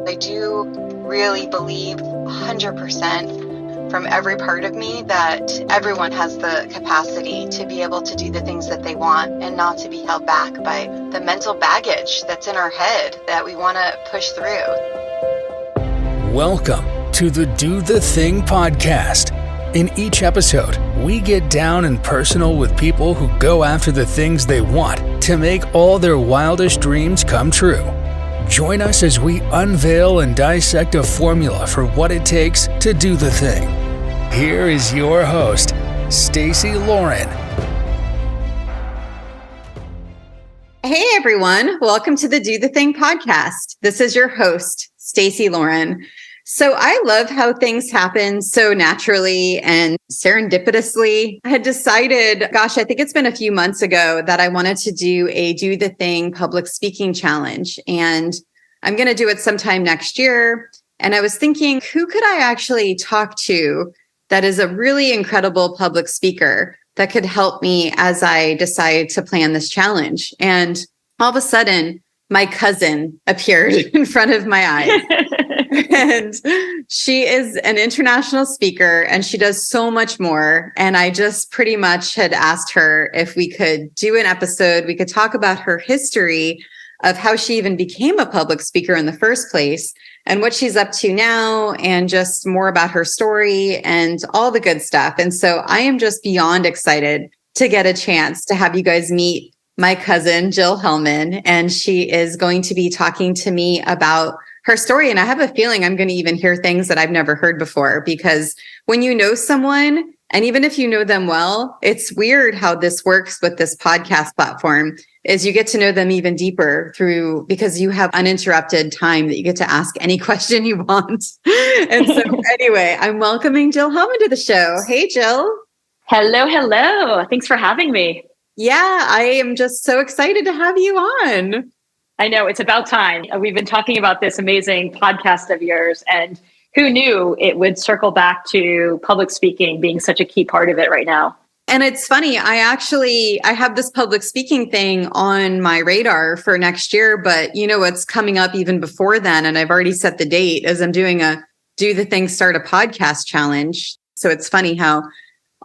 I do really believe 100% from every part of me that everyone has the capacity to be able to do the things that they want and not to be held back by the mental baggage that's in our head that we want to push through. Welcome to the Do the Thing podcast. In each episode, we get down and personal with people who go after the things they want to make all their wildest dreams come true. Join us as we unveil and dissect a formula for what it takes to do the thing. Here is your host, Stacy Lauren. Hey everyone, welcome to the Do the Thing podcast. This is your host, Stacy Lauren. So I love how things happen so naturally and serendipitously. I had decided, I think it's been a few months ago that I wanted to do a Do the Thing public speaking challenge. And I'm going to do it sometime next year. And I was thinking, who could I actually talk to that is a really incredible public speaker that could help me as I decide to plan this challenge? And all of a sudden, my cousin appeared in front of my eyes. And she is an international speaker and she does so much more. And I just pretty much had asked her if we could do an episode. We could talk about her history of how she even became a public speaker in the first place and what she's up to now and just more about her story and all the good stuff. And so I am just beyond excited to get a chance to have you guys meet my cousin, Jill Hellman. And she is going to be talking to me about her story. And I have a feeling I'm going to even hear things that I've never heard before, because when you know someone, and even if you know them well, it's weird how this works with this podcast platform, is you get to know them even deeper because you have uninterrupted time that you get to ask any question you want. And so anyway, I'm welcoming Jill Hellman to the show. Hey, Jill. Hello. Thanks for having me. Yeah, I am just so excited to have you on. I know, it's about time. We've been talking about this amazing podcast of yours, and who knew it would circle back to public speaking being such a key part of it right now. And it's funny, I have this public speaking thing on my radar for next year, but you know what's coming up even before then, and I've already set the date, is I'm doing a Do the Thing Start a Podcast challenge. So it's funny how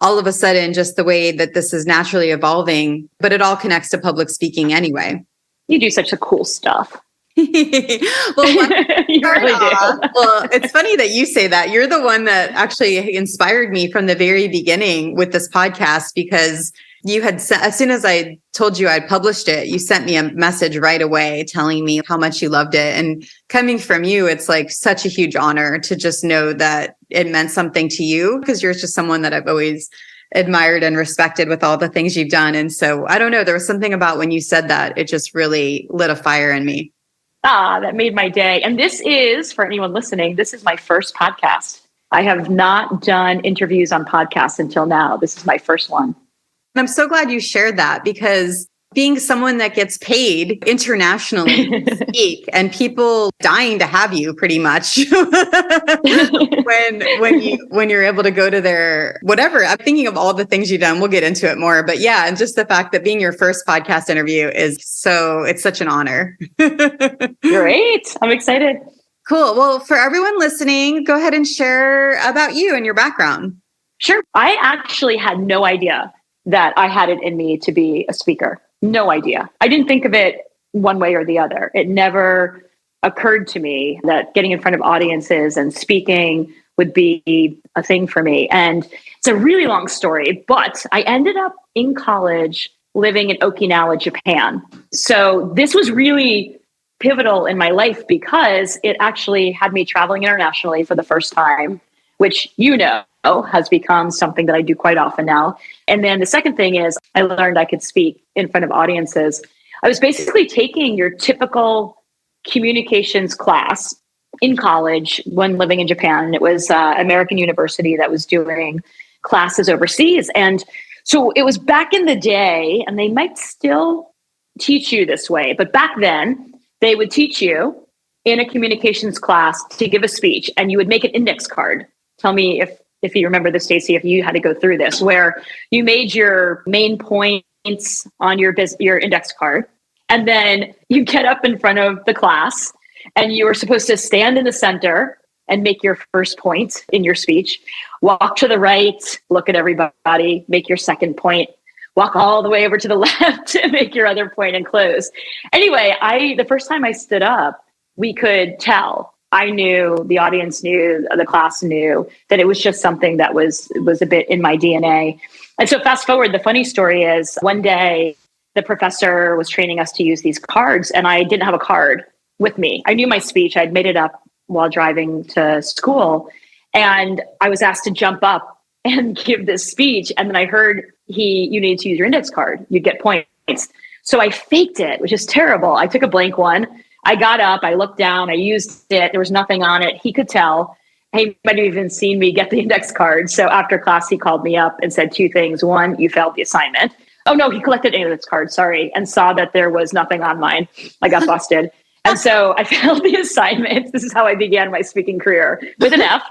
all of a sudden, just the way that this is naturally evolving, but it all connects to public speaking anyway. You do such a cool stuff. Well, you really do. Well, it's funny that you say that. You're the one that actually inspired me from the very beginning with this podcast, because you had as soon as I told you I'd published it, you sent me a message right away telling me how much you loved it. And coming from you, it's like such a huge honor to just know that it meant something to you, because you're just someone that I've always admired and respected with all the things you've done. And so I don't know, there was something about when you said that, it just really lit a fire in me. That made my day. And this is, for anyone listening, this is my first podcast. I have not done interviews on podcasts until now. This is my first one. And I'm so glad you shared that, because being someone that gets paid internationally to speak and people dying to have you pretty much when you're able to go to their whatever. I'm thinking of all the things you've done. We'll get into it more. But yeah, and just the fact that being your first podcast interview it's such an honor. Great. I'm excited. Cool. Well, for everyone listening, go ahead and share about you and your background. Sure. I actually had no idea that I had it in me to be a speaker. No idea. I didn't think of it one way or the other. It never occurred to me that getting in front of audiences and speaking would be a thing for me. And it's a really long story, but I ended up in college living in Okinawa, Japan. So this was really pivotal in my life because it actually had me traveling internationally for the first time, which has become something that I do quite often now. And then the second thing is I learned I could speak in front of audiences. I was basically taking your typical communications class in college when living in Japan. It was American University that was doing classes overseas. And so it was back in the day, and they might still teach you this way, but back then they would teach you in a communications class to give a speech, and you would make an index card. Tell me if you remember this, Stacey, if you had to go through this, where you made your main points on your index card, and then you get up in front of the class And you were supposed to stand in the center and make your first point in your speech, walk to the right, look at everybody, make your second point, walk all the way over to the left to make your other point and close. Anyway, the first time I stood up, we could tell. I knew, the audience knew, the class knew that it was just something that was a bit in my DNA. And so fast forward, the funny story is one day the professor was training us to use these cards and I didn't have a card with me. I knew my speech. I'd made it up while driving to school. And I was asked to jump up and give this speech. And then I heard you need to use your index card. You'd get points. So I faked it, which is terrible. I took a blank one. I got up, I looked down, I used it. There was nothing on it. He could tell. He might have even seen me get the index card. So after class, he called me up and said two things. One, you failed the assignment. Oh no, he collected index card, sorry, and saw that there was nothing on mine. I got busted. And so I failed the assignment. This is how I began my speaking career, with an F.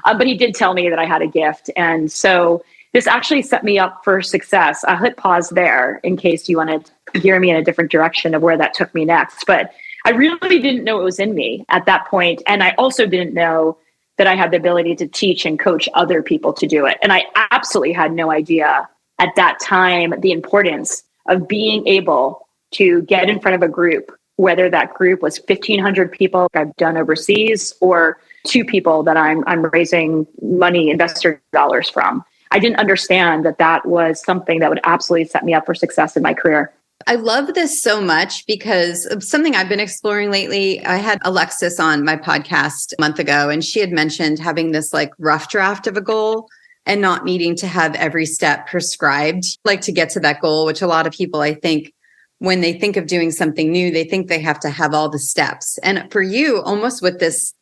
But he did tell me that I had a gift. And so this actually set me up for success. I'll hit pause there in case you want to hear me in a different direction of where that took me next. But I really didn't know it was in me at that point. And I also didn't know that I had the ability to teach and coach other people to do it. And I absolutely had no idea at that time the importance of being able to get in front of a group, whether that group was 1,500 people I've done overseas or 2 people that I'm raising money, investor dollars from. I didn't understand that was something that would absolutely set me up for success in my career. I love this so much because of something I've been exploring lately. I had Alexis on my podcast a month ago, and she had mentioned having this like rough draft of a goal and not needing to have every step prescribed, like to get to that goal, which a lot of people, I think, when they think of doing something new, they think they have to have all the steps. And for you, almost with this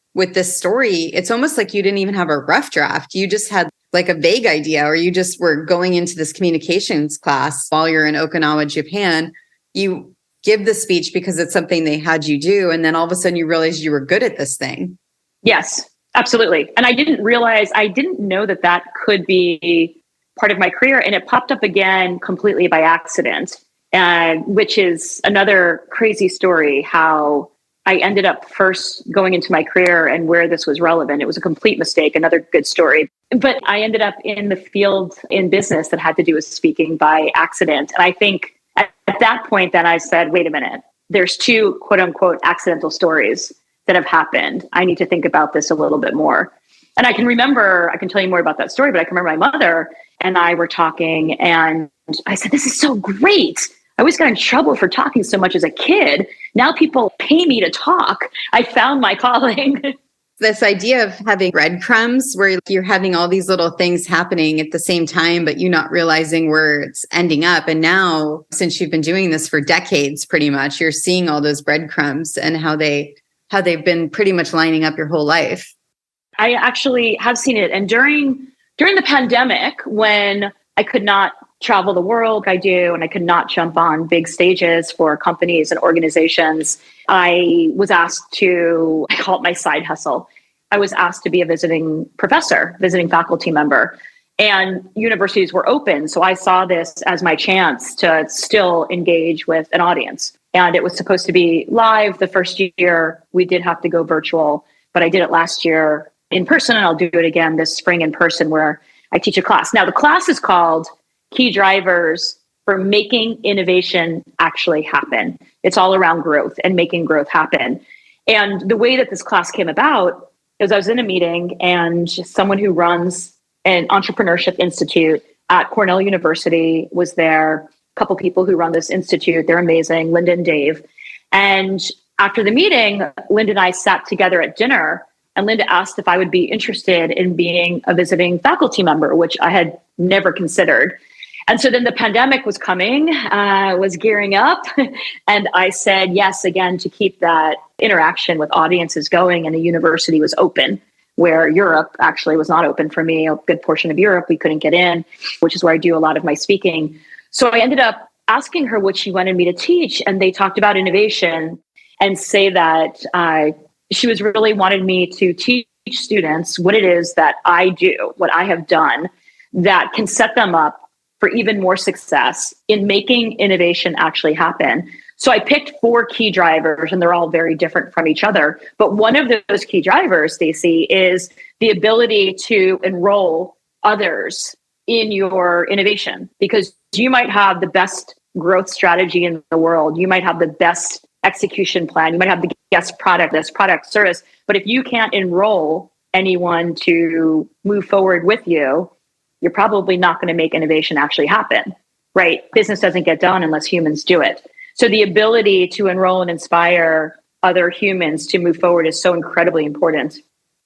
story, it's almost like you didn't even have a rough draft. You just had like a vague idea, or you just were going into this communications class while you're in Okinawa, Japan. You give the speech because it's something they had you do. And then all of a sudden you realized you were good at this thing. Yes, absolutely. And I didn't know that could be part of my career. And it popped up again completely by accident, which is another crazy story, how I ended up first going into my career and where this was relevant. It was a complete mistake, another good story. But I ended up in the field in business that had to do with speaking by accident. And I think at that point, then I said, wait a minute, there's 2 quote unquote accidental stories that have happened. I need to think about this a little bit more. And I can tell you more about that story, but I can remember my mother and I were talking and I said, this is so great. I always got in trouble for talking so much as a kid. Now people pay me to talk. I found my calling. This idea of having breadcrumbs where you're having all these little things happening at the same time, but you're not realizing where it's ending up. And now, since you've been doing this for decades, pretty much, you're seeing all those breadcrumbs and how they've been pretty much lining up your whole life. I actually have seen it. And during the pandemic, when I could not travel the world like I do, and I could not jump on big stages for companies and organizations, I was asked I call it my side hustle. I was asked to be a visiting faculty member, and universities were open. So I saw this as my chance to still engage with an audience. And it was supposed to be live. The first year we did have to go virtual, but I did it last year in person, and I'll do it again this spring in person where I teach a class. Now the class is called Key Drivers for Making Innovation Actually Happen. It's all around growth and making growth happen. And the way that this class came about is I was in a meeting and someone who runs an entrepreneurship institute at Cornell University was there. A couple people who run this institute, they're amazing, Linda and Dave. And after the meeting, Linda and I sat together at dinner, and Linda asked if I would be interested in being a visiting faculty member, which I had never considered. And so then the pandemic was coming, was gearing up. And I said yes, again, to keep that interaction with audiences going. And the university was open, where Europe actually was not open for me. A good portion of Europe, we couldn't get in, which is where I do a lot of my speaking. So I ended up asking her what she wanted me to teach. And they talked about innovation and say that she was really wanted me to teach students what it is that I do, what I have done that can set them up for even more success in making innovation actually happen. So I picked 4 key drivers, and they're all very different from each other. But one of those key drivers, Stacey, is the ability to enroll others in your innovation, because you might have the best growth strategy in the world. You might have the best execution plan. You might have the best product service. But if you can't enroll anyone to move forward with you, you're probably not going to make innovation actually happen, right? Business doesn't get done unless humans do it. So the ability to enroll and inspire other humans to move forward is so incredibly important.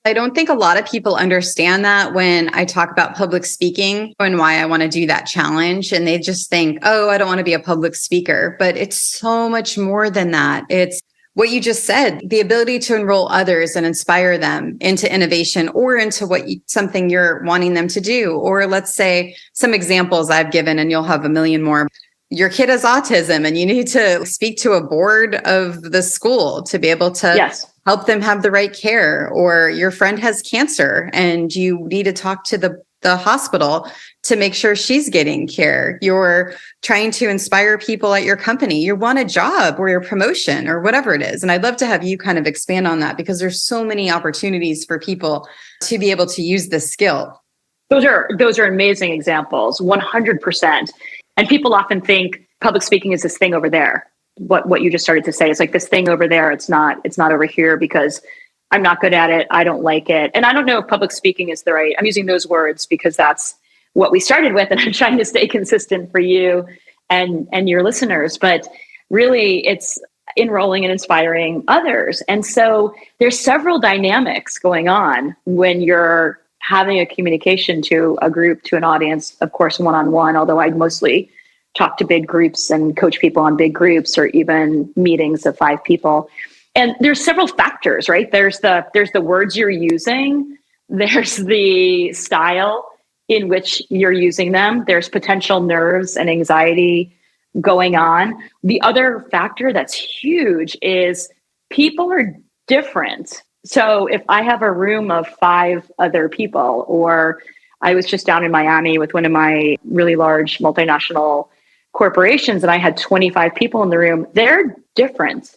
I don't think a lot of people understand that when I talk about public speaking and why I want to do that challenge. And they just think, oh, I don't want to be a public speaker. But it's so much more than that. It's what you just said, the ability to enroll others and inspire them into innovation or into something you're wanting them to do. Or let's say some examples I've given, and you'll have a million more. Your kid has autism and you need to speak to a board of the school to be able to help them have the right care. Or your friend has cancer and you need to talk to the hospital to make sure she's getting care. You're trying to inspire people at your company. You want a job or your promotion or whatever it is. And I'd love to have you kind of expand on that, because there's so many opportunities for people to be able to use this skill. Those are amazing examples, 100%. And people often think public speaking is this thing over there. What you just started to say is like this thing over there. It's not over here because I'm not good at it. I don't like it. And I don't know if public speaking is I'm using those words because that's what we started with. And I'm trying to stay consistent for you and your listeners. But really, it's enrolling and inspiring others. And so there's several dynamics going on when you're having a communication to a group, to an audience, of course, one-on-one, although I'd mostly talk to big groups and coach people on big groups or even meetings of 5 people. And there's several factors, right? There's the words you're using. There's the style in which you're using them. There's potential nerves and anxiety going on. The other factor that's huge is people are different. So if I have a room of 5 other people, or I was just down in Miami with one of my really large multinational corporations and I had 25 people in the room, they're different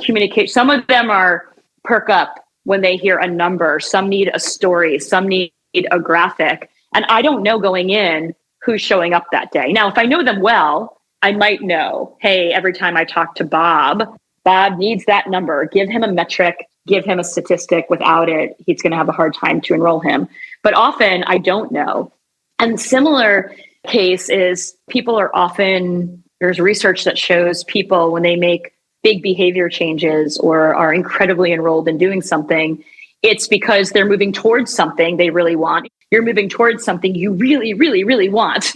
communication. Some of them are perk up when they hear a number. Some need a story. Some need a graphic. And I don't know going in who's showing up that day. Now, if I know them well, I might know, hey, every time I talk to Bob needs that number. Give him a metric, give him a statistic. Without it, he's going to have a hard time to enroll him. But often I don't know. And similar case is people are often, there's research that shows people when they make big behavior changes or are incredibly enrolled in doing something, it's because they're moving towards something they really want. You're moving towards something you really, really, really want.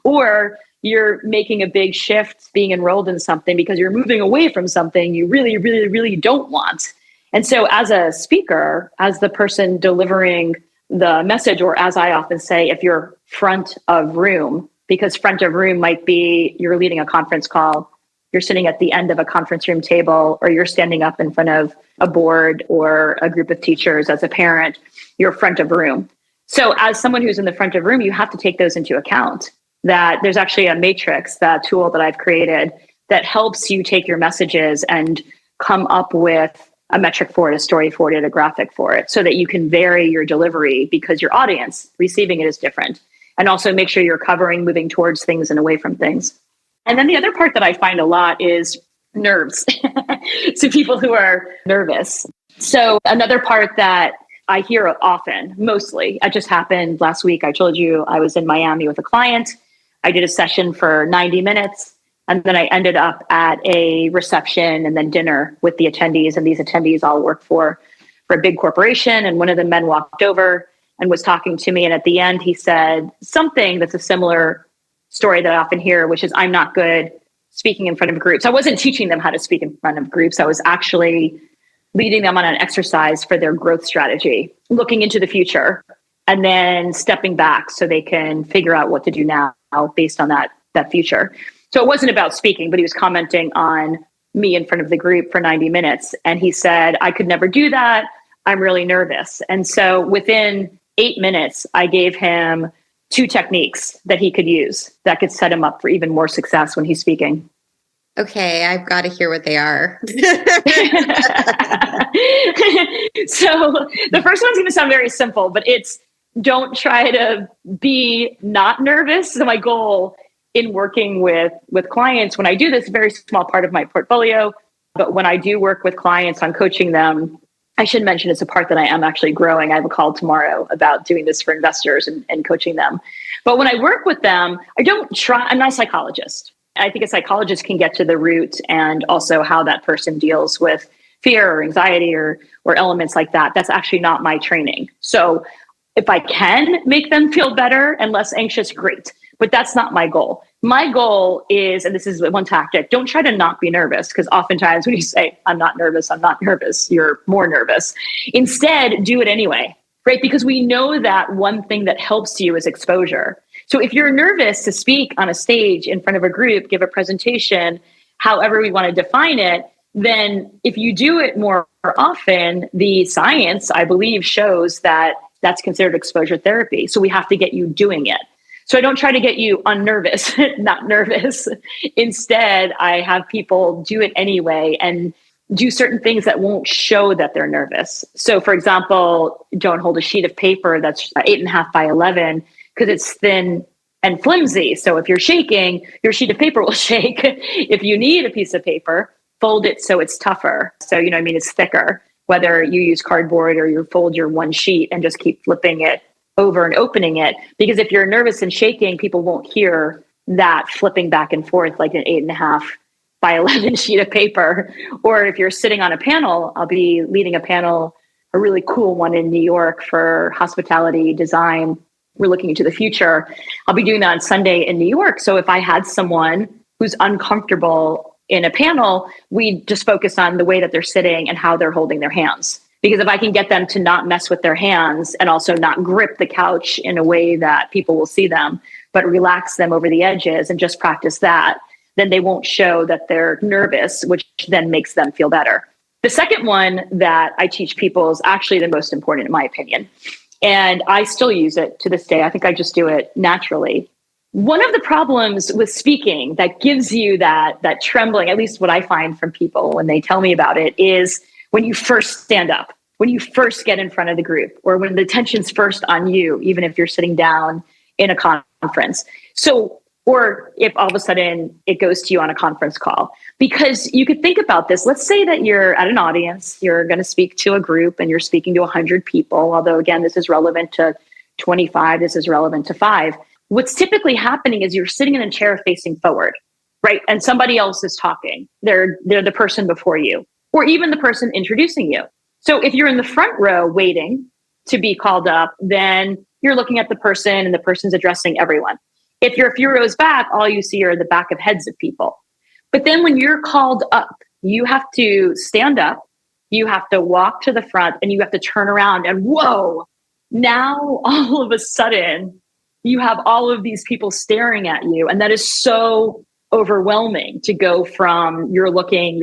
Or you're making a big shift being enrolled in something because you're moving away from something you really, really, really don't want. And so as a speaker, as the person delivering the message, or as I often say, if you're front of room, because front of room might be you're leading a conference call, you're sitting at the end of a conference room table, or you're standing up in front of a board or a group of teachers as a parent, you're front of room. So as someone who's in the front of room, you have to take those into account. That there's actually a matrix, that tool that I've created that helps you take your messages and come up with a metric for it, a story for it, a graphic for it, so that you can vary your delivery because your audience receiving it is different. And also make sure you're covering moving towards things and away from things. And then the other part that I find a lot is nerves. So people who are nervous. So another part that I hear often, mostly, it just happened last week. I told you I was in Miami with a client. I did a session for 90 minutes. And then I ended up at a reception and then dinner with the attendees. And these attendees all work for a big corporation. And one of the men walked over and was talking to me. And at the end, he said something that's a similar story that I often hear, which is, I'm not good speaking in front of groups. I wasn't teaching them how to speak in front of groups. I was actually leading them on an exercise for their growth strategy, looking into the future, and then stepping back so they can figure out what to do now based on that future. So it wasn't about speaking, but he was commenting on me in front of the group for 90 minutes. And he said, I could never do that. I'm really nervous. And so within 8 minutes, I gave him 2 techniques that he could use that could set him up for even more success when he's speaking. Okay, I've got to hear what they are. So the first one's going to sound very simple, but it's don't try to be not nervous. So my goal in working with clients, when I do this, very small part of my portfolio, but when I do work with clients on coaching them, I should mention it's a part that I am actually growing. I have a call tomorrow about doing this for investors and coaching them. But when I work with them, I'm not a psychologist. I think a psychologist can get to the root and also how that person deals with fear or anxiety or elements like that. That's actually not my training. So if I can make them feel better and less anxious, great. But that's not my goal. My goal is, and this is one tactic, don't try to not be nervous, because oftentimes when you say, I'm not nervous, you're more nervous. Instead, do it anyway, right? Because we know that one thing that helps you is exposure. So if you're nervous to speak on a stage in front of a group, give a presentation, however we want to define it, then if you do it more often, the science, I believe, shows that that's considered exposure therapy. So we have to get you doing it. So I don't try to get you unnervous, not nervous. Instead, I have people do it anyway and do certain things that won't show that they're nervous. So for example, don't hold a sheet of paper that's 8.5 by 11 because it's thin and flimsy. So if you're shaking, your sheet of paper will shake. If you need a piece of paper, fold it so it's tougher. So, it's thicker, whether you use cardboard or you fold your one sheet and just keep flipping it over and opening it. Because if you're nervous and shaking, people won't hear that flipping back and forth like an 8.5 by 11 sheet of paper. Or if you're sitting on a panel, I'll be leading a panel, a really cool one in New York for hospitality design. We're looking into the future. I'll be doing that on Sunday in New York. So if I had someone who's uncomfortable in a panel, we just focus on the way that they're sitting and how they're holding their hands. Because if I can get them to not mess with their hands and also not grip the couch in a way that people will see them, but relax them over the edges and just practice that, then they won't show that they're nervous, which then makes them feel better. The second one that I teach people is actually the most important, in my opinion. And I still use it to this day. I think I just do it naturally. One of the problems with speaking that gives you that trembling, at least what I find from people when they tell me about it, is when you first stand up, when you first get in front of the group, or when the attention's first on you, even if you're sitting down in a conference. So, or if all of a sudden it goes to you on a conference call. Because you could think about this. Let's say that you're at an audience, you're going to speak to a group and you're speaking to 100 people. Although again, this is relevant to 25, this is relevant to 5. What's typically happening is you're sitting in a chair facing forward, right? And somebody else is talking. They're the person before you, or even the person introducing you. So if you're in the front row waiting to be called up, then you're looking at the person and the person's addressing everyone. If you're a few rows back, all you see are the back of heads of people. But then when you're called up, you have to stand up, you have to walk to the front, and you have to turn around and whoa, now all of a sudden you have all of these people staring at you. And that is so overwhelming to go from you're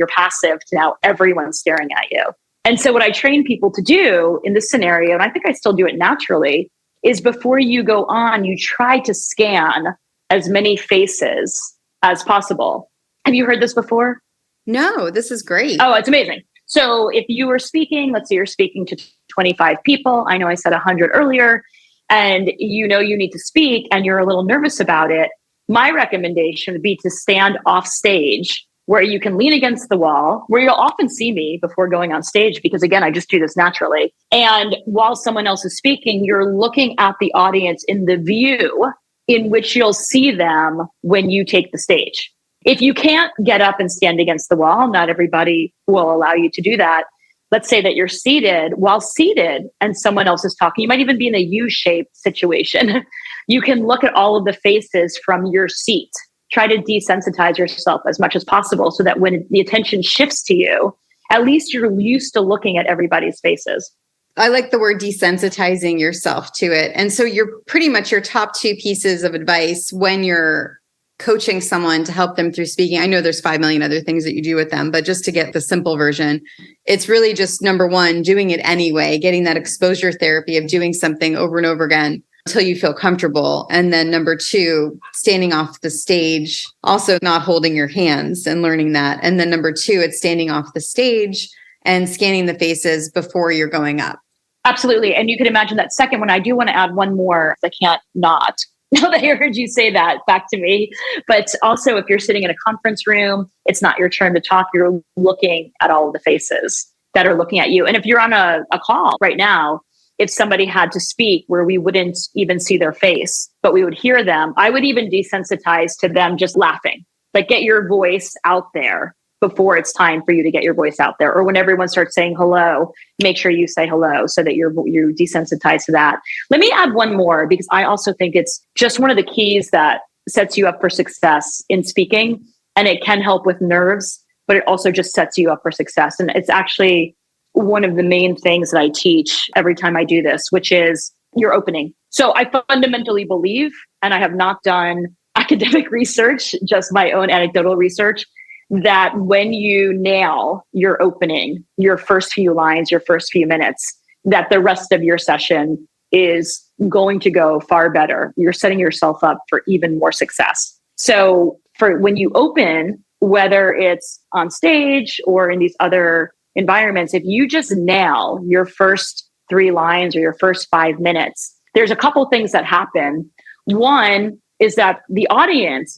passive to now everyone's staring at you. And so what I train people to do in this scenario, and I think I still do it naturally, is before you go on, you try to scan as many faces as possible. Have you heard this before? No, this is great. Oh, it's amazing. So if you were speaking, let's say you're speaking to 25 people. I know I said 100 earlier, and you need to speak and you're a little nervous about it. My recommendation would be to stand off stage where you can lean against the wall, where you'll often see me before going on stage, because again, I just do this naturally. And while someone else is speaking, you're looking at the audience in the view in which you'll see them when you take the stage. If you can't get up and stand against the wall, not everybody will allow you to do that. Let's say that you're seated. While seated and someone else is talking, you might even be in a U-shaped situation. You can look at all of the faces from your seat. Try to desensitize yourself as much as possible so that when the attention shifts to you, at least you're used to looking at everybody's faces. I like the word desensitizing yourself to it. And so you're pretty much your top 2 pieces of advice when you're coaching someone to help them through speaking. I know there's 5 million other things that you do with them, but just to get the simple version, it's really just number 1, doing it anyway, getting that exposure therapy of doing something over and over again until you feel comfortable. And then number two, standing off the stage, also not holding your hands and learning that. And then number two, it's standing off the stage and scanning the faces before you're going up. Absolutely. And you can imagine that second one. I do want to add one more. I can't not. Now that I heard you say that back to me. But also, if you're sitting in a conference room, it's not your turn to talk. You're looking at all of the faces that are looking at you. And if you're on a call right now, if somebody had to speak where we wouldn't even see their face, but we would hear them, I would even desensitize to them just laughing. Like, get your voice out there before it's time for you to get your voice out there. Or when everyone starts saying hello, make sure you say hello so that you're desensitized to that. Let me add one more, because I also think it's just one of the keys that sets you up for success in speaking. And it can help with nerves, but it also just sets you up for success. And it's actually one of the main things that I teach every time I do this, which is your opening. So I fundamentally believe, and I have not done academic research, just my own anecdotal research, that when you nail your opening, your first few lines, your first few minutes, that the rest of your session is going to go far better. You're setting yourself up for even more success. So for when you open, whether it's on stage or in these other environments, if you just nail your first 3 lines or your first 5 minutes, there's a couple things that happen. One is that the audience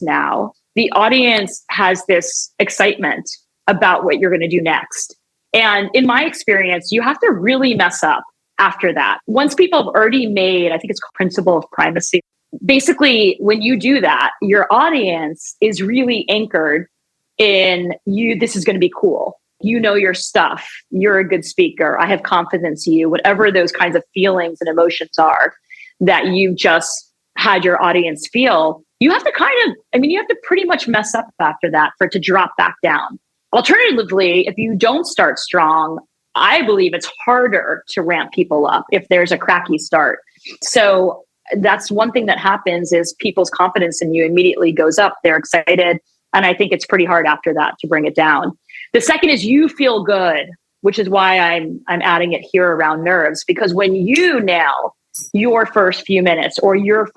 has this excitement about what you're going to do next. And in my experience, you have to really mess up after that. Once people have already made, I think it's called principle of primacy. Basically, when you do that, your audience is really anchored in you. This is going to be cool. You know your stuff. You're a good speaker. I have confidence in you. Whatever those kinds of feelings and emotions are that you've just had your audience feel, you have to you have to pretty much mess up after that for it to drop back down. Alternatively, if you don't start strong, I believe it's harder to ramp people up if there's a cracky start. So that's one thing that happens is people's confidence in you immediately goes up. They're excited. And I think it's pretty hard after that to bring it down. The second is you feel good, which is why I'm adding it here around nerves, because when you nail your first few minutes or your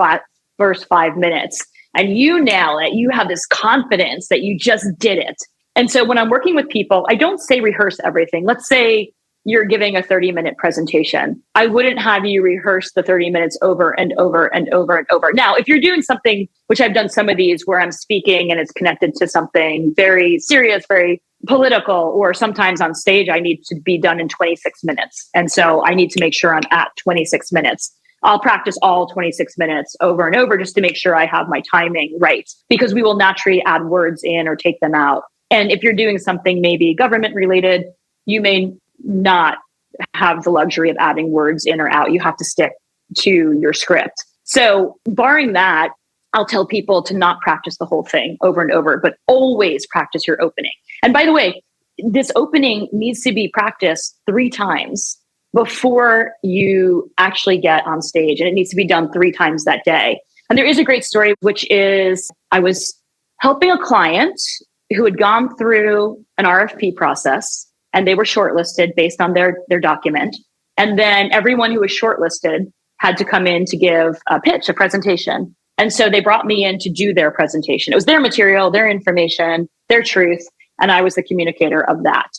first 5 minutes and you nail it, you have this confidence that you just did it. And so when I'm working with people, I don't say rehearse everything. Let's say you're giving a 30-minute presentation. I wouldn't have you rehearse the 30 minutes over and over and over and over. Now, if you're doing something, which I've done some of these where I'm speaking and it's connected to something very serious, very political, or sometimes on stage, I need to be done in 26 minutes. And so I need to make sure I'm at 26 minutes. I'll practice all 26 minutes over and over just to make sure I have my timing right, because we will naturally add words in or take them out. And if you're doing something maybe government related, you may not have the luxury of adding words in or out. You have to stick to your script. So barring that, I'll tell people to not practice the whole thing over and over, but always practice your opening. And by the way, this opening needs to be practiced 3 times before you actually get on stage. And it needs to be done 3 times that day. And there is a great story, which is I was helping a client who had gone through an RFP process, and they were shortlisted based on their document. And then everyone who was shortlisted had to come in to give a pitch, a presentation. And so they brought me in to do their presentation. It was their material, their information, their truth. And I was the communicator of that.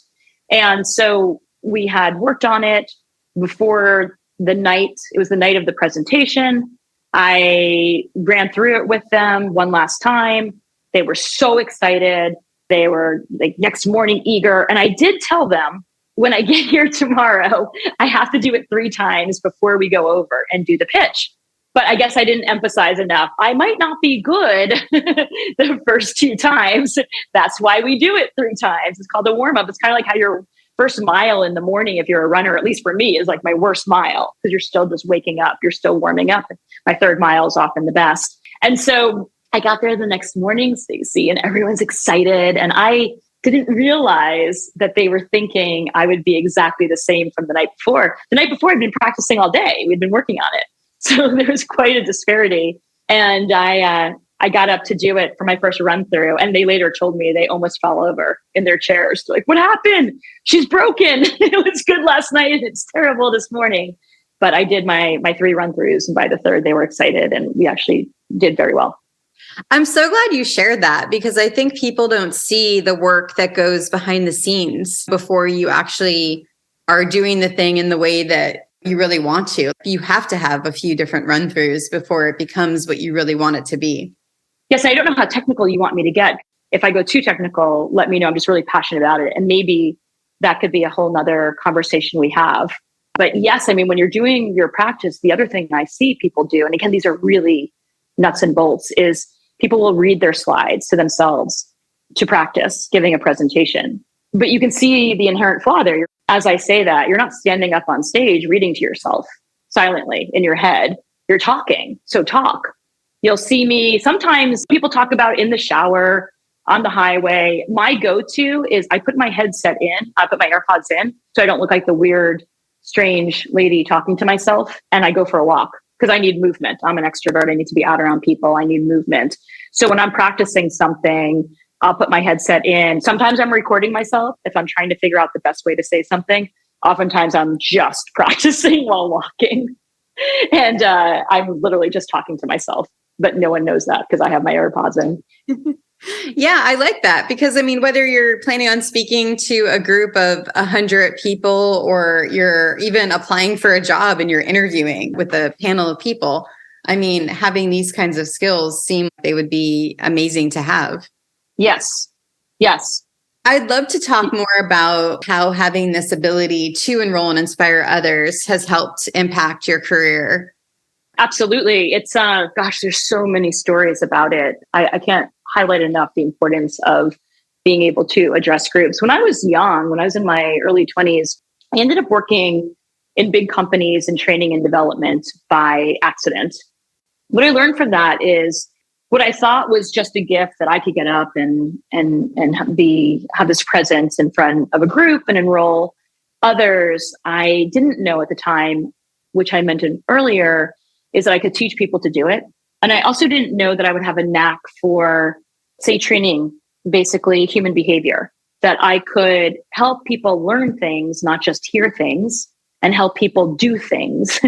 And so we had worked on it before the night. It was the night of the presentation. I ran through it with them one last time. They were so excited. They were like next morning eager. And I did tell them, when I get here tomorrow, I have to do it 3 times before we go over and do the pitch. But I guess I didn't emphasize enough. I might not be good the first 2 times. That's why we do it 3 times. It's called a warm up. It's kind of like how your first mile in the morning, if you're a runner, at least for me, is like my worst mile, because you're still just waking up. You're still warming up. My 3rd mile is often the best. And so I got there the next morning, Stacey, and everyone's excited. And I didn't realize that they were thinking I would be exactly the same from the night before. The night before, I'd been practicing all day. We'd been working on it. So there was quite a disparity. And I got up to do it for my first run through. And they later told me they almost fell over in their chairs. They're like, what happened? She's broken. It was good last night. It's terrible this morning. But I did my 3 run-throughs, and by the 3rd, they were excited, and we actually did very well. I'm so glad you shared that, because I think people don't see the work that goes behind the scenes before you actually are doing the thing in the way that you really want to. You have to have a few different run-throughs before it becomes what you really want it to be. Yes, I don't know how technical you want me to get. If I go too technical, let me know. I'm just really passionate about it. And maybe that could be a whole nother conversation we have. But yes, I mean, when you're doing your practice, the other thing I see people do, and again, these are really nuts and bolts, is people will read their slides to themselves to practice giving a presentation. But you can see the inherent flaw there. As I say that, you're not standing up on stage reading to yourself silently in your head. You're talking. So talk. You'll see me. Sometimes people talk about in the shower, on the highway. My go-to is I put my headset in, I put my AirPods in, so I don't look like the weird, strange lady talking to myself, and I go for a walk because I need movement. I'm an extrovert. I need to be out around people. I need movement. So when I'm practicing something, I'll put my headset in. Sometimes I'm recording myself if I'm trying to figure out the best way to say something. Oftentimes I'm just practicing while walking. And I'm literally just talking to myself, but no one knows that because I have my AirPods in. Yeah, I like that, because I mean, whether you're planning on speaking to a group of 100 people, or you're even applying for a job and you're interviewing with a panel of people, I mean, having these kinds of skills seem they would be amazing to have. Yes. Yes. I'd love to talk more about how having this ability to enroll and inspire others has helped impact your career. Absolutely. It's, gosh, there's so many stories about it. I can't highlight enough the importance of being able to address groups. When I was young, when I was in my early 20s, I ended up working in big companies in training and development by accident. What I learned from that is what I thought was just a gift that I could get up and have this presence in front of a group and enroll others. I didn't know at the time, which I mentioned earlier, is that I could teach people to do it. And I also didn't know that I would have a knack for, say, training, basically human behavior, that I could help people learn things, not just hear things, and help people do things,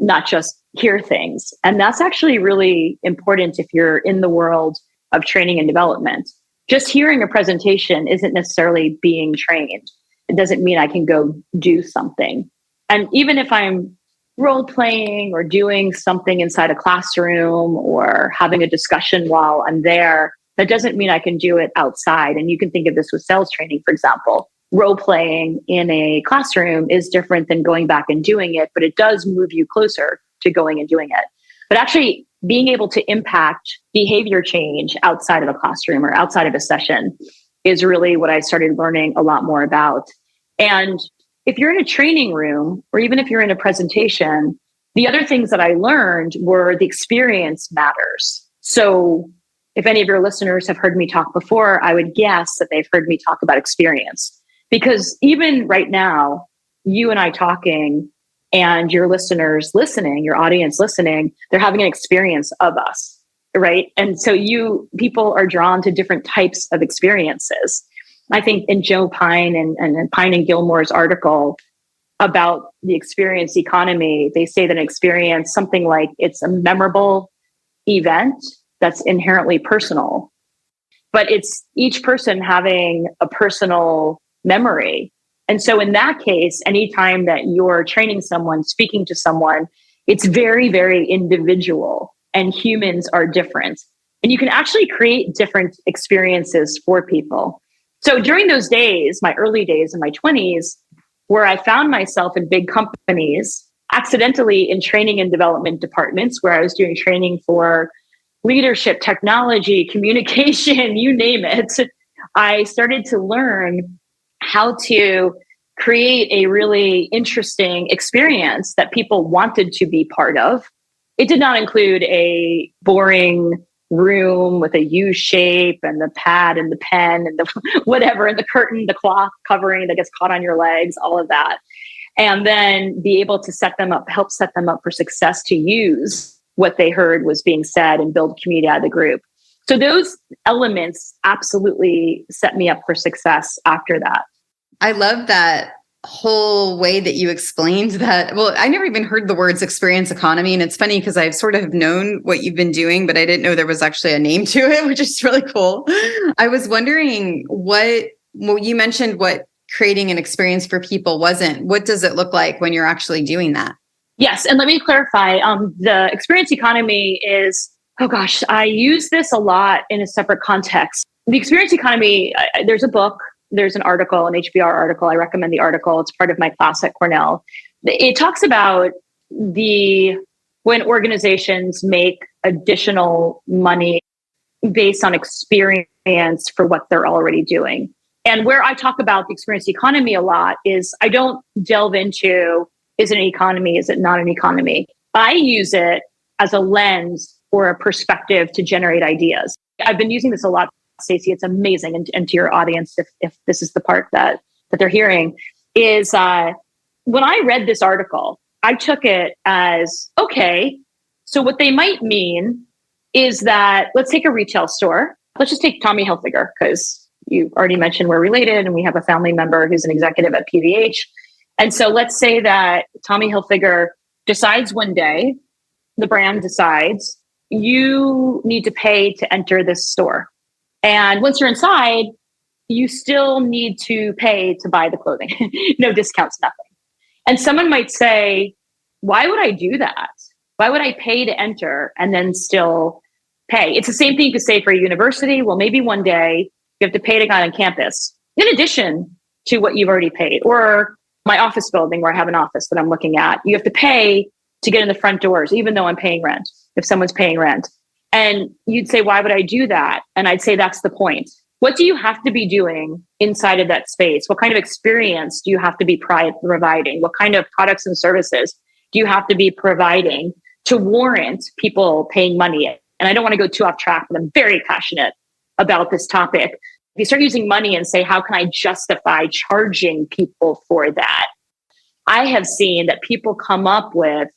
not just hear things. And that's actually really important if you're in the world of training and development. Just hearing a presentation isn't necessarily being trained. It doesn't mean I can go do something. And even if I'm role playing or doing something inside a classroom or having a discussion while I'm there, that doesn't mean I can do it outside. And you can think of this with sales training, for example. Role playing in a classroom is different than going back and doing it, but it does move you closer to going and doing it. But actually being able to impact behavior change outside of a classroom or outside of a session is really what I started learning a lot more about. And if you're in a training room, or even if you're in a presentation, the other things that I learned were the experience matters. So if any of your listeners have heard me talk before, I would guess that they've heard me talk about experience. Because even right now, you and I talking and your listeners listening, your audience listening, they're having an experience of us, right? And so people are drawn to different types of experiences. I think in Joe Pine and Pine and Gilmore's article about the experience economy, they say that an experience, something like it's a memorable event that's inherently personal, but it's each person having a personal memory. And so in that case, anytime that you're training someone, speaking to someone, it's very, very individual, and humans are different. And you can actually create different experiences for people. So during those days, my early days in my 20s, where I found myself in big companies, accidentally in training and development departments, where I was doing training for leadership, technology, communication, you name it, I started to learn how to create a really interesting experience that people wanted to be part of. It did not include a boring room with a U shape and the pad and the pen and the whatever, and the curtain, the cloth covering that gets caught on your legs, all of that. And then be able to help set them up for success to use what they heard was being said and build community out of the group. So those elements absolutely set me up for success after that. I love that whole way that you explained that. Well, I never even heard the words experience economy. And it's funny because I've sort of known what you've been doing, but I didn't know there was actually a name to it, which is really cool. I was wondering you mentioned what creating an experience for people wasn't. What does it look like when you're actually doing that? Yes. And let me clarify. The experience economy is, oh gosh, I use this a lot in a separate context. The experience economy, there's a book, there's an article, an HBR article. I recommend the article. It's part of my class at Cornell. It talks about when organizations make additional money based on experience for what they're already doing. And where I talk about the experience economy a lot is I don't delve into, is it an economy? Is it not an economy? I use it as a lens or a perspective to generate ideas. I've been using this a lot, Stacey. It's amazing. And to your audience, if this is the part that they're hearing, is when I read this article, I took it as, okay, so what they might mean is that, let's take a retail store. Let's just take Tommy Hilfiger, because you already mentioned we're related and we have a family member who's an executive at PVH. And so let's say that Tommy Hilfiger decides one day, the brand decides, you need to pay to enter this store. And once you're inside, you still need to pay to buy the clothing. No discounts, nothing. And someone might say, why would I do that? Why would I pay to enter and then still pay? It's the same thing you could say for a university. Well, maybe one day you have to pay to go on campus in addition to what you've already paid. Or my office building where I have an office that I'm looking at, you have to pay to get in the front doors, even though I'm paying rent, if someone's paying rent. And you'd say, why would I do that? And I'd say, that's the point. What do you have to be doing inside of that space? What kind of experience do you have to be providing? What kind of products and services do you have to be providing to warrant people paying money? And I don't want to go too off track, but I'm very passionate about this topic. If you start using money and say, how can I justify charging people for that? I have seen that people come up with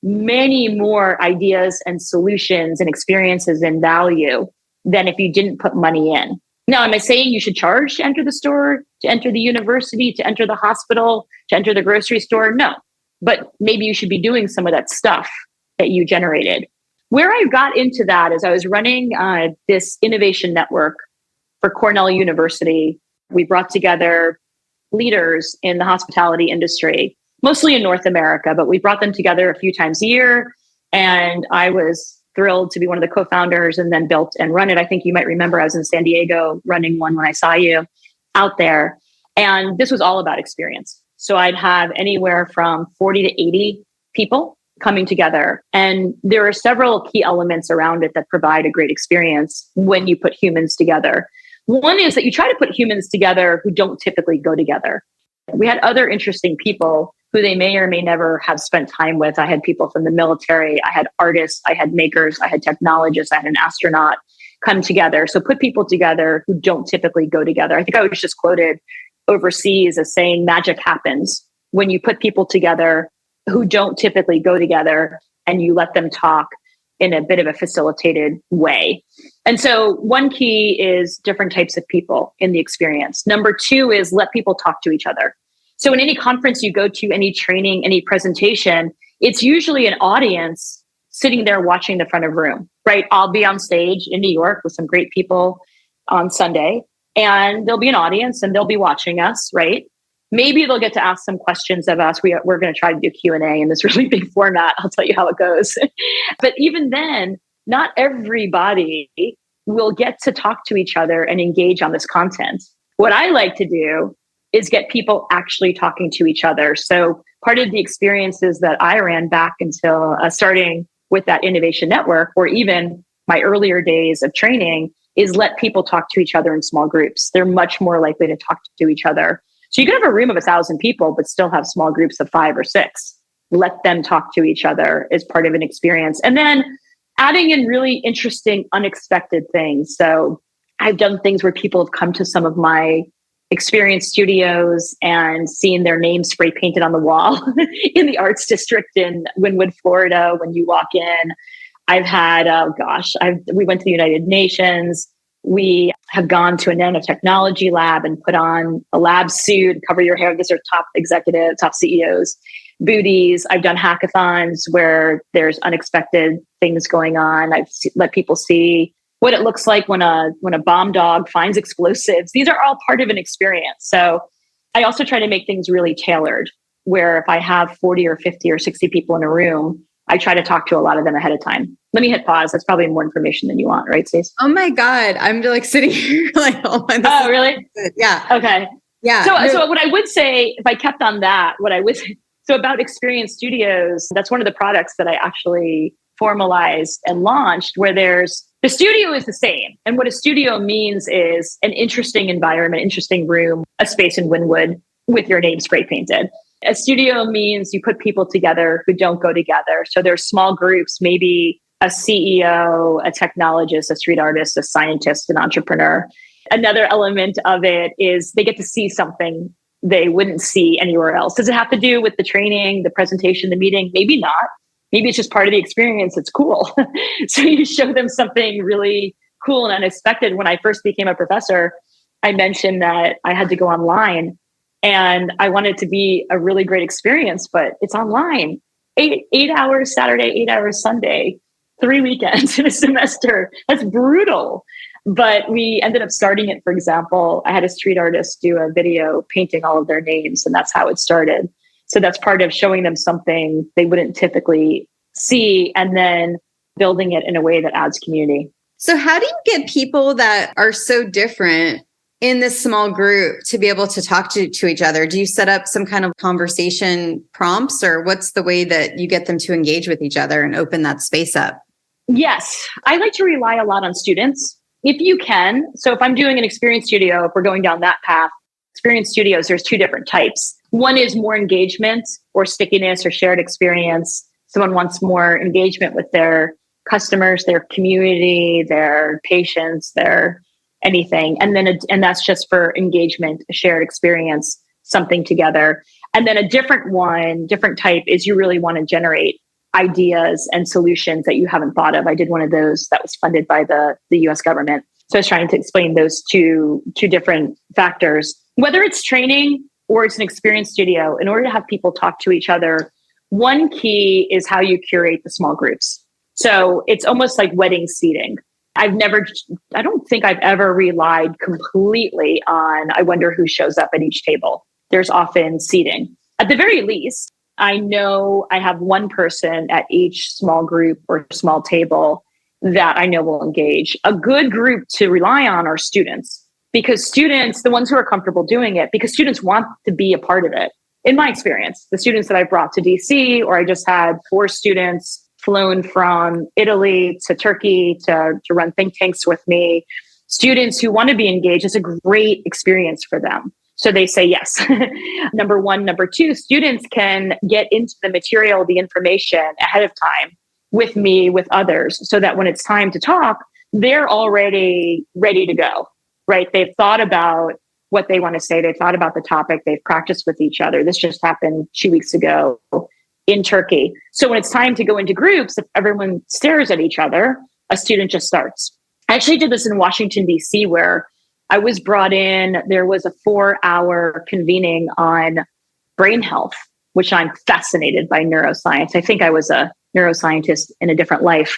many more ideas and solutions and experiences and value than if you didn't put money in. Now, am I saying you should charge to enter the store, to enter the university, to enter the hospital, to enter the grocery store? No. But maybe you should be doing some of that stuff that you generated. Where I got into that is I was running this innovation network for Cornell University. We brought together leaders in the hospitality industry, mostly in North America, but we brought them together a few times a year. And I was thrilled to be one of the co-founders and then built and run it. I think you might remember I was in San Diego running one when I saw you out there. And this was all about experience. So I'd have anywhere from 40 to 80 people coming together. And there are several key elements around it that provide a great experience when you put humans together. One is that you try to put humans together who don't typically go together. We had other interesting people who they may or may never have spent time with. I had people from the military, I had artists, I had makers, I had technologists, I had an astronaut come together. So put people together who don't typically go together. I think I was just quoted overseas as saying magic happens when you put people together who don't typically go together and you let them talk in a bit of a facilitated way. And so one key is different types of people in the experience. Number two is let people talk to each other. So in any conference you go to, any training, any presentation, it's usually an audience sitting there watching the front of room, right? I'll be on stage in New York with some great people on Sunday, and there'll be an audience and they'll be watching us, right? Maybe they'll get to ask some questions of us. We're going to try to do Q&A in this really big format. I'll tell you how it goes. But even then, not everybody will get to talk to each other and engage on this content. What I like to do is get people actually talking to each other. So part of the experiences that I ran back until starting with that innovation network, or even my earlier days of training, is let people talk to each other in small groups. They're much more likely to talk to each other. So you can have a room of 1,000 people, but still have small groups of 5 or 6. Let them talk to each other as part of an experience. And then adding in really interesting, unexpected things. So I've done things where people have come to some of my experience studios and seen their name spray painted on the wall in the arts district in Wynwood, Florida. When you walk in, I've had, we went to the United Nations. We have gone to a nanotechnology lab and put on a lab suit, cover your hair. These are top executives, top CEOs, booties. I've done hackathons where there's unexpected things going on. Let people see what it looks like when a bomb dog finds explosives. These are all part of an experience. So I also try to make things really tailored, where if I have 40 or 50 or 60 people in a room, I try to talk to a lot of them ahead of time. Let me hit pause. That's probably more information than you want, right, Stacey? Oh my God. I'm like sitting here like, oh my Oh, really? good. Yeah. Okay. Yeah. So what I would say, if I kept on that, so about Experience Studios, that's one of the products that I actually formalized and launched, where the studio is the same. And what a studio means is an interesting environment, interesting room, a space in Wynwood with your name spray painted. A studio means you put people together who don't go together. So there's small groups, maybe a CEO, a technologist, a street artist, a scientist, an entrepreneur. Another element of it is they get to see something they wouldn't see anywhere else. Does it have to do with the training, the presentation, the meeting? Maybe not. Maybe it's just part of the experience. It's cool. So you show them something really cool and unexpected. When I first became a professor, I mentioned that I had to go online and I wanted it to be a really great experience, but it's online. 8 hours Saturday, 8 hours Sunday, 3 weekends in a semester. That's brutal. But we ended up starting it, for example, I had a street artist do a video painting all of their names, and that's how it started. So that's part of showing them something they wouldn't typically see and then building it in a way that adds community. So how do you get people that are so different in this small group to be able to talk to each other? Do you set up some kind of conversation prompts, or what's the way that you get them to engage with each other and open that space up? Yes, I like to rely a lot on students if you can. So if I'm doing an experience studio, if we're going down that path, experience studios, there's two different types. One is more engagement or stickiness or shared experience. Someone wants more engagement with their customers, their community, their patients, their anything. And that's just for engagement, a shared experience, something together. And then a different type is you really want to generate ideas and solutions that you haven't thought of. I did one of those that was funded by the US government. So I was trying to explain those two different factors. Whether it's training or it's an experience studio, in order to have people talk to each other, one key is how you curate the small groups. So it's almost like wedding seating. I don't think I've ever relied completely on, I wonder who shows up at each table. There's often seating. At the very least, I know I have one person at each small group or small table that I know will engage. A good group to rely on are students, because students, the ones who are comfortable doing it, because students want to be a part of it. In my experience, the students that I brought to DC, or I just had 4 students flown from Italy to Turkey to run think tanks with me, students who want to be engaged, it's a great experience for them. So they say yes. Number one. Number two, students can get into the material, the information ahead of time with me, with others, so that when it's time to talk, they're already ready to go, right? They've thought about what they want to say. They've thought about the topic. They've practiced with each other. This just happened 2 weeks ago in Turkey. So when it's time to go into groups, if everyone stares at each other, a student just starts. I actually did this in Washington, DC, where I was brought in. There was a 4-hour convening on brain health, which I'm fascinated by neuroscience. I think I was a neuroscientist in a different life,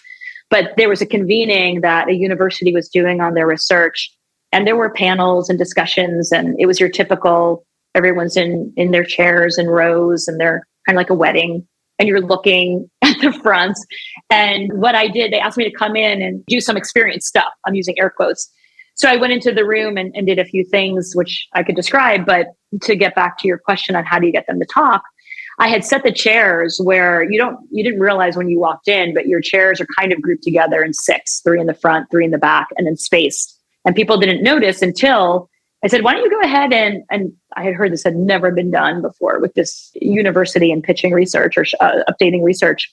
but there was a convening that a university was doing on their research, and there were panels and discussions, and it was your typical, everyone's in their chairs and rows, and they're kind of like a wedding, and you're looking at the front. And what I did, they asked me to come in and do some experience stuff. I'm using air quotes. So I went into the room and did a few things which I could describe, but to get back to your question on how do you get them to talk, I had set the chairs where you didn't realize when you walked in, but your chairs are kind of grouped together in 6, 3 in the front, 3 in the back, and then spaced. And people didn't notice until I said, why don't you go ahead and I had heard this had never been done before with this university and pitching research or updating research.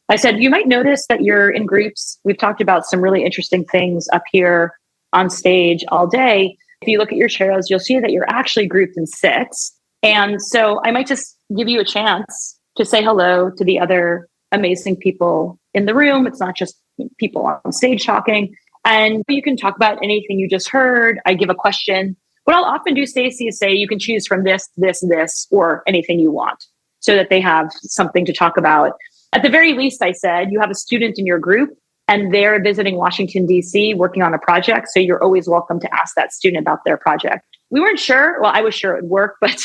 I said, you might notice that you're in groups. We've talked about some really interesting things up here on stage all day. If you look at your chairs, you'll see that you're actually grouped in 6. And so I might just give you a chance to say hello to the other amazing people in the room. It's not just people on stage talking. And you can talk about anything you just heard. I give a question. What I'll often do, Stacey, is say you can choose from this, this, this, or anything you want so that they have something to talk about. At the very least, I said, you have a student in your group and they're visiting Washington, D.C., working on a project. So you're always welcome to ask that student about their project. We weren't sure. Well, I was sure it would work, but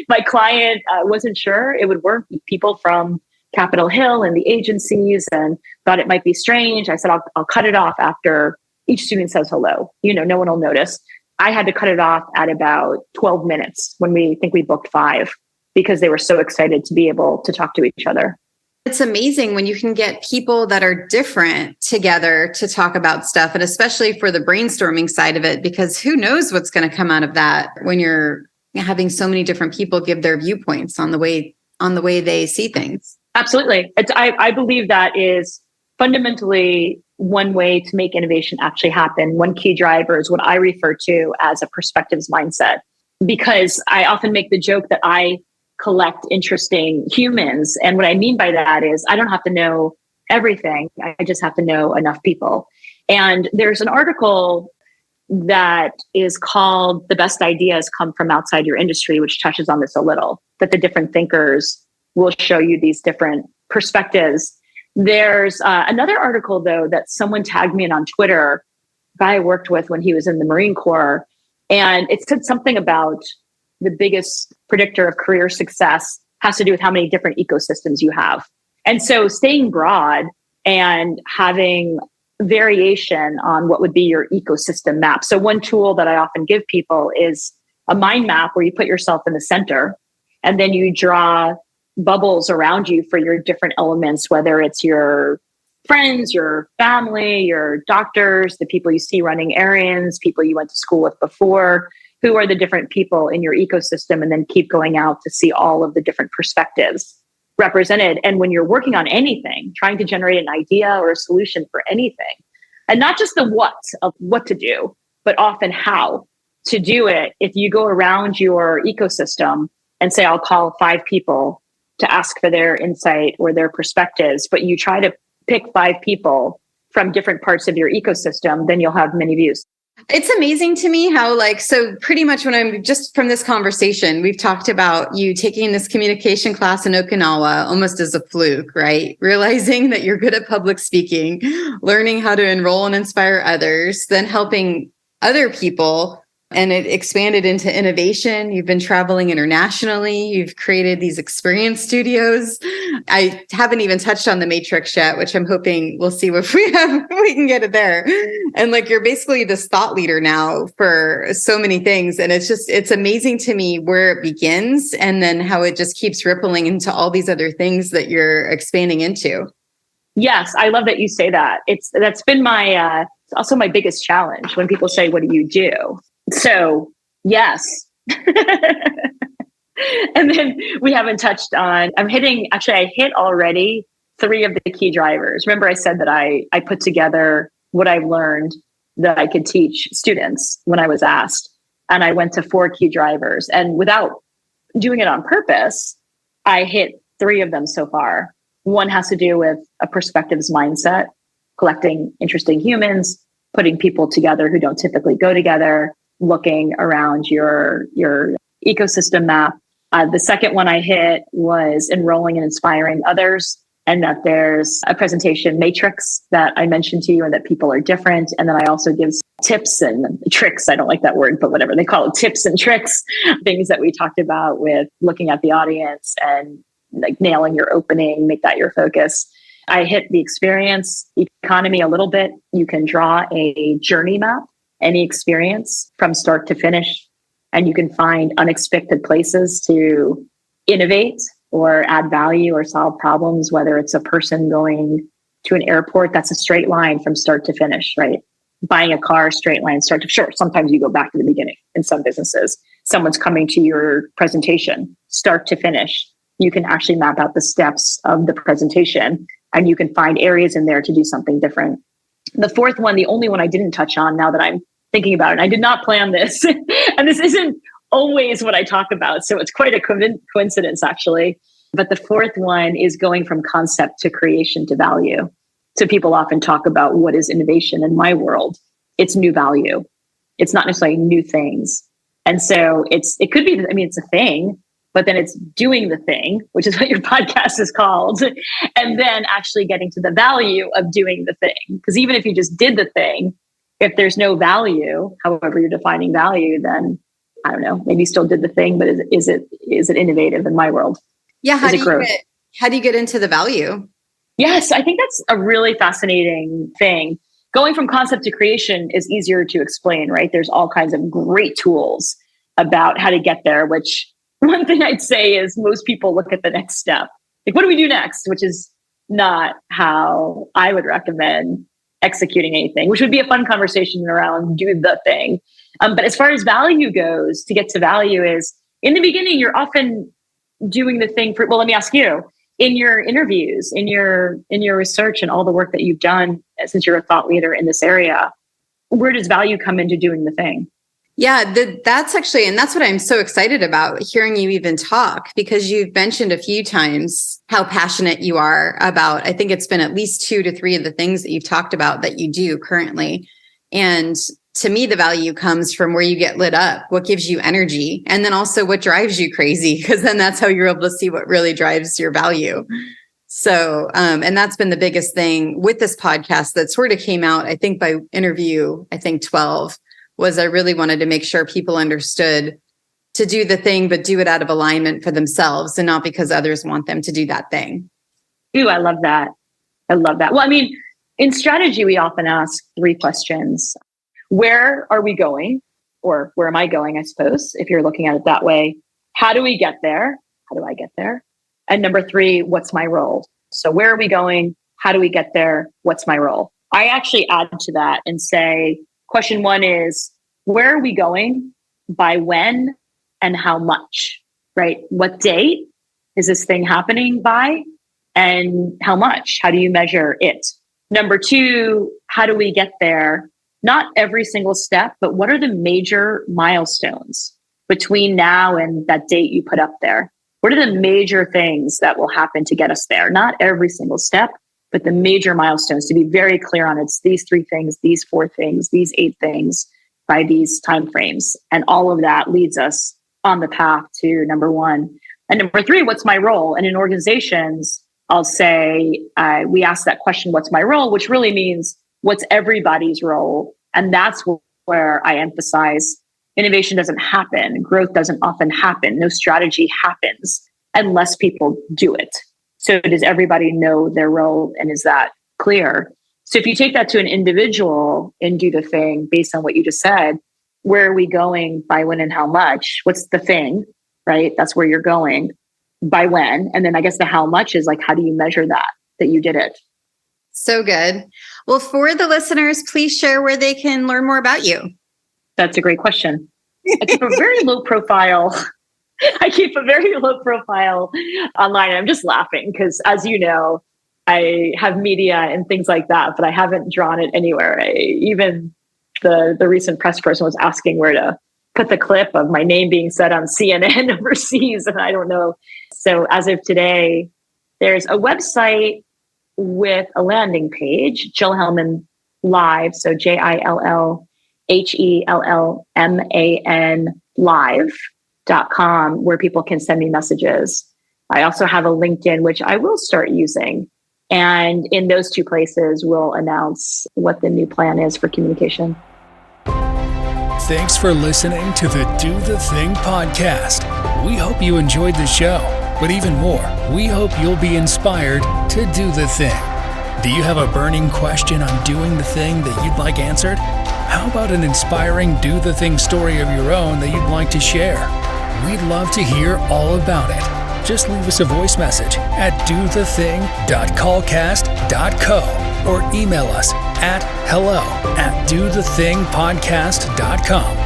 my client wasn't sure it would work. People from Capitol Hill and the agencies and thought it might be strange. I said, I'll cut it off after each student says hello. No one will notice. I had to cut it off at about 12 minutes when we booked 5 because they were so excited to be able to talk to each other. It's amazing when you can get people that are different together to talk about stuff, and especially for the brainstorming side of it, because who knows what's going to come out of that when you're having so many different people give their viewpoints on the way they see things. Absolutely. I believe that is fundamentally one way to make innovation actually happen. One key driver is what I refer to as a perspectives mindset, because I often make the joke that I collect interesting humans. And what I mean by that is I don't have to know everything. I just have to know enough people. And there's an article that is called The Best Ideas Come From Outside Your Industry, which touches on this a little, that the different thinkers will show you these different perspectives. There's another article, though, that someone tagged me in on Twitter, a guy I worked with when he was in the Marine Corps. And it said something about the biggest predictor of career success has to do with how many different ecosystems you have. And so staying broad and having variation on what would be your ecosystem map. So one tool that I often give people is a mind map where you put yourself in the center and then you draw bubbles around you for your different elements, whether it's your friends, your family, your doctors, the people you see running errands, people you went to school with before. Who are the different people in your ecosystem, and then keep going out to see all of the different perspectives represented. And when you're working on anything, trying to generate an idea or a solution for anything, and not just the what of what to do, but often how to do it. If you go around your ecosystem and say, I'll call 5 people to ask for their insight or their perspectives, but you try to pick 5 people from different parts of your ecosystem, then you'll have many views. It's amazing to me how so pretty much when I'm just from this conversation, we've talked about you taking this communication class in Okinawa almost as a fluke, right? Realizing that you're good at public speaking, learning how to enroll and inspire others, then helping other people. And it expanded into innovation. You've been traveling internationally. You've created these experience studios. I haven't even touched on the Matrix yet, which I'm hoping we'll see if we can get it there. And you're basically this thought leader now for so many things. And it's amazing to me where it begins and then how it just keeps rippling into all these other things that you're expanding into. Yes, I love that you say that. That's been it's also my biggest challenge when people say, what do you do? So, yes. And then we haven't touched on, I hit already 3 of the key drivers. Remember I said that I put together what I've learned that I could teach students when I was asked. And I went to 4 key drivers. And without doing it on purpose, I hit 3 of them so far. One has to do with a perspectives mindset, collecting interesting humans, putting people together who don't typically go together, looking around your ecosystem map. The second one I hit was enrolling and inspiring others, and that there's a presentation matrix that I mentioned to you and that people are different. And then I also give tips and tricks. I don't like that word, but whatever they call it, tips and tricks, things that we talked about with looking at the audience and nailing your opening, make that your focus. I hit the experience economy a little bit. You can draw a journey map, any experience from start to finish, and you can find unexpected places to innovate or add value or solve problems, whether it's a person going to an airport, that's a straight line from start to finish, right? Buying a car, straight line, start to sure. Sometimes you go back to the beginning in some businesses. Someone's coming to your presentation, start to finish. You can actually map out the steps of the presentation and you can find areas in there to do something different. The fourth one, the only one I didn't touch on now that I'm thinking about it, I did not plan this. And this isn't always what I talk about. So it's quite a coincidence, actually. But the fourth one is going from concept to creation to value. So people often talk about what is innovation in my world. It's new value. It's not necessarily new things. And so it could be, it's a thing, but then it's doing the thing, which is what your podcast is called. And then actually getting to the value of doing the thing. Because even if you just did the thing, if there's no value, however you're defining value, then I don't know, maybe you still did the thing, but is it innovative in my world? Yeah. How do you get into the value? Yes, I think that's a really fascinating thing. Going from concept to creation is easier to explain, right? There's all kinds of great tools about how to get there, which one thing I'd say is most people look at the next step. Like, what do we do next? Which is not how I would recommend executing anything, which would be a fun conversation around do the thing. But as far as value goes, to get to value is in the beginning, you're often doing the thing for, well, let me ask you, in your interviews, in your research and all the work that you've done since you're a thought leader in this area, where does value come into doing the thing? Yeah, that's actually, and that's what I'm so excited about hearing you even talk, because you've mentioned a few times how passionate you are about, I think it's been at least 2 to 3 of the things that you've talked about that you do currently. And to me, the value comes from where you get lit up, what gives you energy, and then also what drives you crazy, because then that's how you're able to see what really drives your value. So, and that's been the biggest thing with this podcast that sort of came out, I think, by interview, 12, was I really wanted to make sure people understood to do the thing, but do it out of alignment for themselves and not because others want them to do that thing. Ooh, I love that. Well, in strategy, we often ask 3 questions. Where are we going? Or where am I going, I suppose, if you're looking at it that way. How do we get there? How do I get there? And number 3, what's my role? So where are we going? How do we get there? What's my role? I actually add to that and say, question 1 is, where are we going? By when and how much, right? What date is this thing happening by? And how much? How do you measure it? Number 2, how do we get there? Not every single step, but what are the major milestones between now and that date you put up there? What are the major things that will happen to get us there? Not every single step, but the major milestones, to be very clear on it's these 3 things, these 4 things, these 8 things by these timeframes. And all of that leads us on the path to number 1. And number 3, what's my role? And in organizations, I'll say, we ask that question, what's my role? Which really means what's everybody's role? And that's where I emphasize innovation doesn't happen. Growth doesn't often happen. No strategy happens unless people do it. So does everybody know their role, and is that clear? So if you take that to an individual and do the thing based on what you just said, where are we going, by when and how much? What's the thing, right? That's where you're going. By when? And then I guess the how much is like, how do you measure that you did it? So good. Well, for the listeners, please share where they can learn more about you. That's a great question. I keep a very low profile. Online. I'm just laughing because, as you know, I have media and things like that, but I haven't drawn it anywhere. Even the recent press person was asking where to put the clip of my name being said on CNN overseas, and I don't know. So as of today, there's a website with a landing page, Jill Hellman Live, so JILLHELLMAN live.com, where people can send me messages. I also have a LinkedIn, which I will start using. And in those 2 places, we'll announce what the new plan is for communication. Thanks for listening to the Do the Thing podcast. We hope you enjoyed the show, but even more, we hope you'll be inspired to do the thing. Do you have a burning question on doing the thing that you'd like answered? How about an inspiring do the thing story of your own that you'd like to share? We'd love to hear all about it. Just leave us a voice message at dothething.callcast.co or email us at hello@dothethingpodcast.com.